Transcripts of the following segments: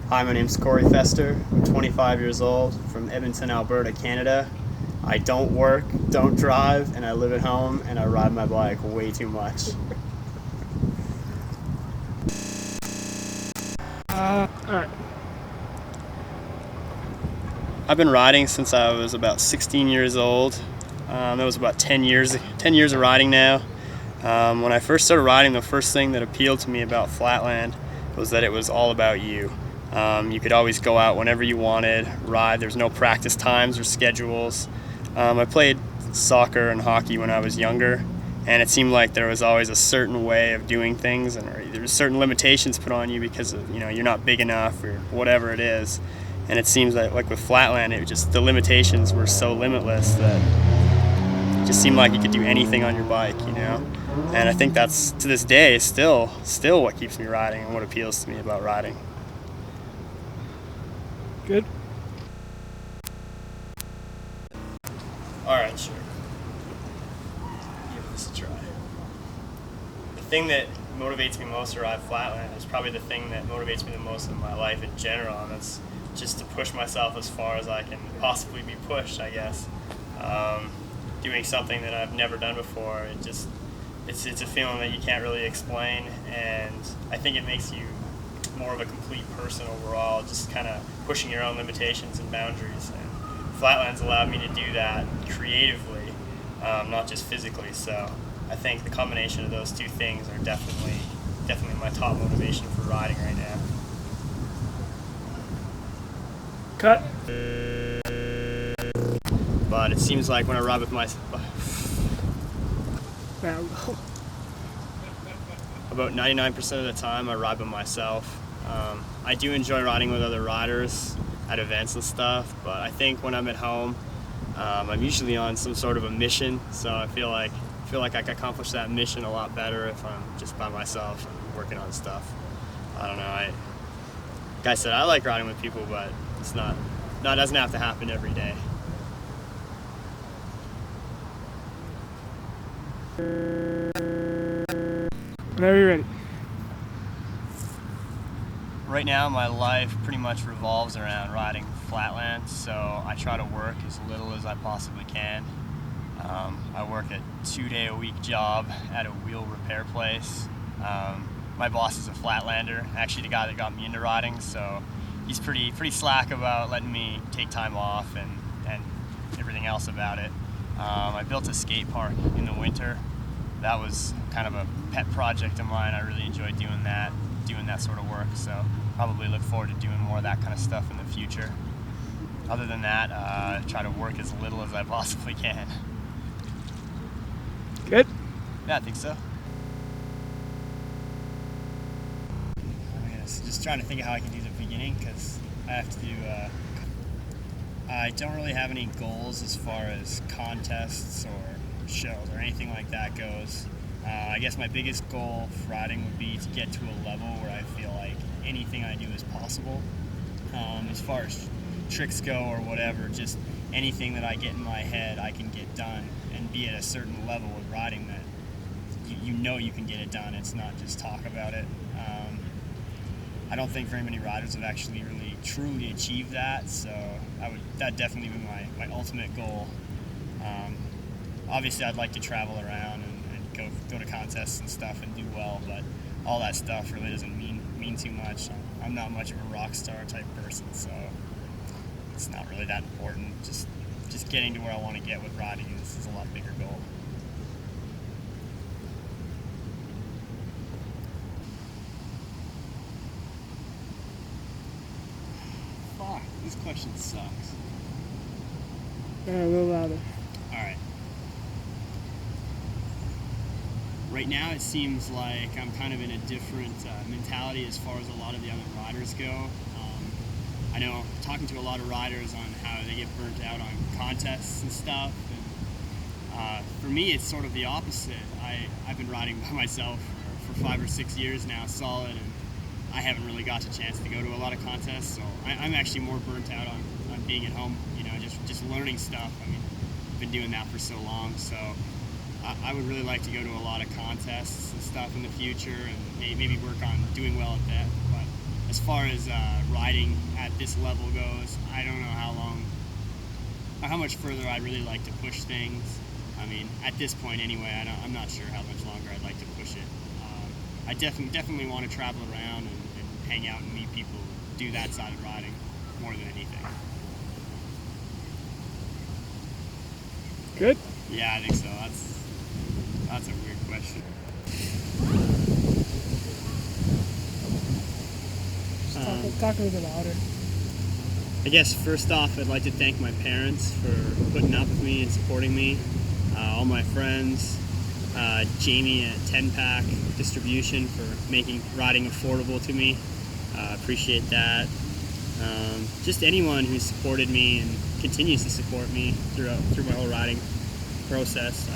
Hi, my name's Cory Fester. I'm 25 years old from Edmonton, Alberta, Canada. I don't work, don't drive, and I live at home, and I ride my bike way too much. Alright. I've been riding since I was about 16 years old. That was about 10 years of riding now. When I first started riding, the first thing that appealed to me about Flatland was that it was all about you. You could always go out whenever you wanted, ride. There's no practice times or schedules. I played soccer and hockey when I was younger, and it seemed like there was always a certain way of doing things, and there was certain limitations put on you because of, you're not big enough or whatever it is. And it seems like with Flatland, the limitations were so limitless that it just seemed like you could do anything on your bike. And I think that's, to this day, still what keeps me riding and what appeals to me about riding. Good. All right, sure. Give this a try. The thing that motivates me most to ride Flatland is probably the thing that motivates me the most in my life in general, and that's just to push myself as far as I can possibly be pushed, I guess. Doing something that I've never done before, it's a feeling that you can't really explain, and I think it makes you more of a complete person overall, just kind of pushing your own limitations and boundaries. And Flatland's allowed me to do that creatively, not just physically. So I think the combination of those two things are definitely my top motivation for riding right now. Cut. But it seems like when I ride with Now, about 99% of the time I ride by myself. I do enjoy riding with other riders at events and stuff, but I think when I'm at home, I'm usually on some sort of a mission, so I feel like I can accomplish that mission a lot better if I'm just by myself and working on stuff. I don't know. Like I said, I like riding with people, but it doesn't have to happen every day. whenever you're ready. Right now, my life pretty much revolves around riding Flatland, so I try to work as little as I possibly can. I work a 2-day-a-week job at a wheel repair place. My boss is a Flatlander, actually the guy that got me into riding, so he's pretty slack about letting me take time off and everything else about it. I built a skate park in the winter. That was kind of a pet project of mine. I really enjoyed doing that sort of work, so probably look forward to doing more of that kind of stuff in the future. Other than that, try to work as little as I possibly can. Good. Yeah, I think so. Just trying to think of how I can do the beginning, because I have to do. I don't really have any goals as far as contests or shows or anything like that goes. I guess my biggest goal for riding would be to get to a level where I feel like anything I do is possible. As far as tricks go or whatever, just anything that I get in my head I can get done and be at a certain level with riding that you can get it done. It's not just talk about it. I don't think very many riders have actually really truly achieved that, so that'd definitely be my ultimate goal. Obviously I'd like to travel around and go to contests and stuff and do well, but all that stuff really doesn't mean too much. I'm not much of a rock star type person, so it's not really that important. Just getting to where I want to get with riding is a lot bigger goal. Fuck, this question sucks. A little louder. Alright. Right now it seems like I'm kind of in a different mentality as far as a lot of the other riders go. I know talking to a lot of riders on how they get burnt out on contests and stuff. And, for me, it's sort of the opposite. I've been riding by myself for 5 or 6 years now, solid, and I haven't really got a chance to go to a lot of contests, so I'm actually more burnt out on being at home, just learning stuff. I mean, I've been doing that for so long, so I would really like to go to a lot of contests and stuff in the future and maybe work on doing well at that. But as far as riding at this level goes, I don't know how much further I'd really like to push things. I mean, at this point anyway, I'm not sure how much longer I'd like to push it. I definitely want to travel around and hang out and meet people, do that side of riding more than anything. Good? Yeah, I think so. That's a weird question. Talk a little bit louder. I guess first off, I'd like to thank my parents for putting up with me and supporting me, all my friends, Jamie at 10 Pack Distribution for making riding affordable to me. Appreciate that. Just anyone who's supported me and continues to support me through my whole riding process.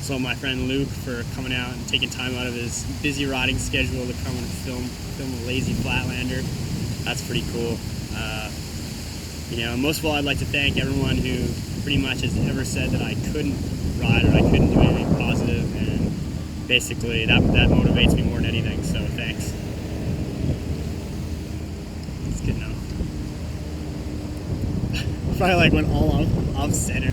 So my friend Luke for coming out and taking time out of his busy riding schedule to come and film a lazy Flatlander. That's pretty cool. Most of all, I'd like to thank everyone who pretty much has ever said that I couldn't ride or I couldn't do anything positive, and basically that motivates me more than anything, so thanks. That's good enough. Probably went all off center.